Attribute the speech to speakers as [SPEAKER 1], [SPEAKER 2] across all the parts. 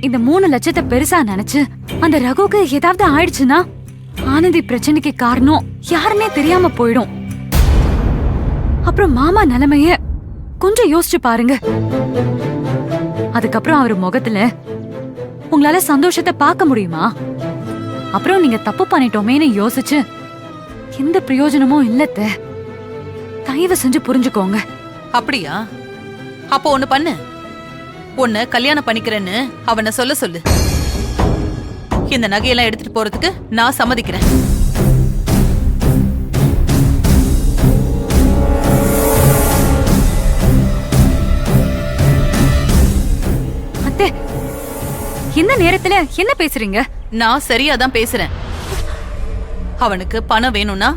[SPEAKER 1] இந்த 3 லட்சத்தை பெருசா நினைச்சு அந்த ரகுக்கு ஏதாவது ஆயிடுச்சுன்னா ஆனந்தி பிரச்சனைக்கு காரணம் யாருன்னே தெரியாம போயிடும். அப்புறம் மாமா நிலைமைய கொஞ்சம் யோசிச்சு பாருங்க. அதுக்கப்புறம் அவர் முகத்துல உங்களால சந்தோஷத்தை பார்க்க முடியுமா? அப்புறம் நீங்க தப்பு பண்ணிட்டோமேன்னு யோசிச்சு எந்த பிரயோஜனமும் இல்லத்த. தயவு செஞ்சு புரிஞ்சுக்கோங்க.
[SPEAKER 2] அப்படியா? அப்போ ஒண்ணு பண்ணு, உன்னை கல்யாணம் பண்ணிக்கிறேன்னு அவனை சொல்ல சொல்லு. இந்த நகையெல்லாம் எடுத்துட்டு போறதுக்கு நான் சம்மதிக்கிறேன்.
[SPEAKER 1] அத்தை, இந்த நேரத்துல என்ன பேசுறீங்க?
[SPEAKER 2] நான் சரியாதான் பேசுறேன். அவனுக்கு பணம் வேணும்னா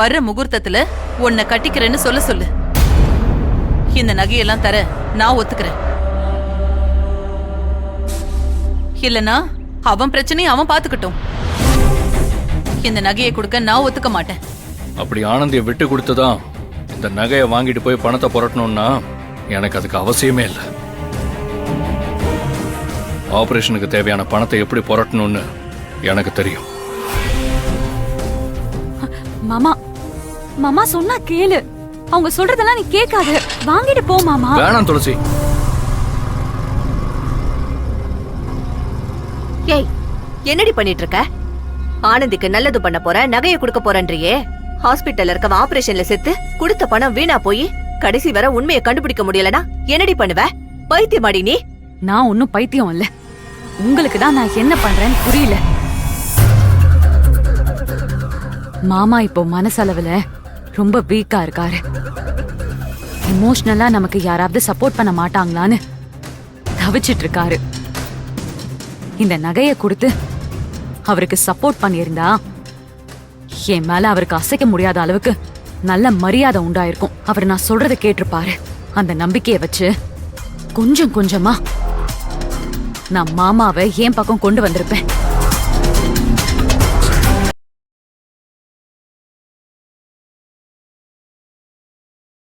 [SPEAKER 2] வர்ற முகூர்த்தத்துல உன்னை கட்டிக்கிறேன்னு சொல்ல சொல்லு. இந்த நகையெல்லாம் தர நான் ஒத்துக்கிறேன். இல்லனா அவன் பிரச்சனையை அவன் பாத்துக்கட்டும். இந்த நகையை கொடுக்க நான் ஒத்துக்க மாட்டேன்.
[SPEAKER 3] அப்படி ஆனந்தியை விட்டு கொடுத்துதான் இந்த நகையை வாங்கிட்டு போய் பணத்தை புரட்டணும்னா எனக்கு அதுக்கு அவசியமே இல்லை. ஆபரேஷனுக்கு தேவையான பணத்தை எப்படி புரட்டணும்னு எனக்கு தெரியும்.
[SPEAKER 1] மாமா, மாமா சொன்னா கேளு. அவங்க சொல்றதெல்லாம் நீ கேட்காத. வாங்கிட்டு போ மாமா.
[SPEAKER 3] வேணாம் துளசி.
[SPEAKER 4] ஏய், என்னடி பண்ணிட்டு இருக்க? ஆனந்திக்கு நல்லது பண்ண போற, நகையை கொடுக்க போறன்றியே. ஹாஸ்பிட்டல்ல இருக்க ஆபரேஷன்ல செத்து கொடுத்த பணம் வீணா போய் கடைசி வரை உண்மையை கண்டுபிடிக்க முடியலனா என்னடி பண்ணுவ? பைத்தியமாடி நீ?
[SPEAKER 1] நான் ஒன்னும் பைத்தியம் இல்ல. உங்களுக்கு தான் நான் என்ன பண்றேன்னு புரியல. மாமா இப்போ மனசளவுல ரொம்ப வீக்கா இருக்காரு. எமோஷனலா நமக்கு யாராவது சப்போர்ட் பண்ண மாட்டாங்களான்னு தவிச்சிட்டு இருக்காரு. இந்த நகையை கொடுத்து அவருக்கு சப்போர்ட் பண்ணியிருந்தா என் மேல அவருக்கு அசைக்க முடியாத அளவுக்கு நல்ல மரியாதை உண்டாயிருக்கும். அவர் நான் சொல்றதை கேட்டிருப்பாரு. அந்த நம்பிக்கையை வச்சு கொஞ்சம் கொஞ்சமா நான் மாமாவை என் பக்கம் கொண்டு வந்திருப்பேன்.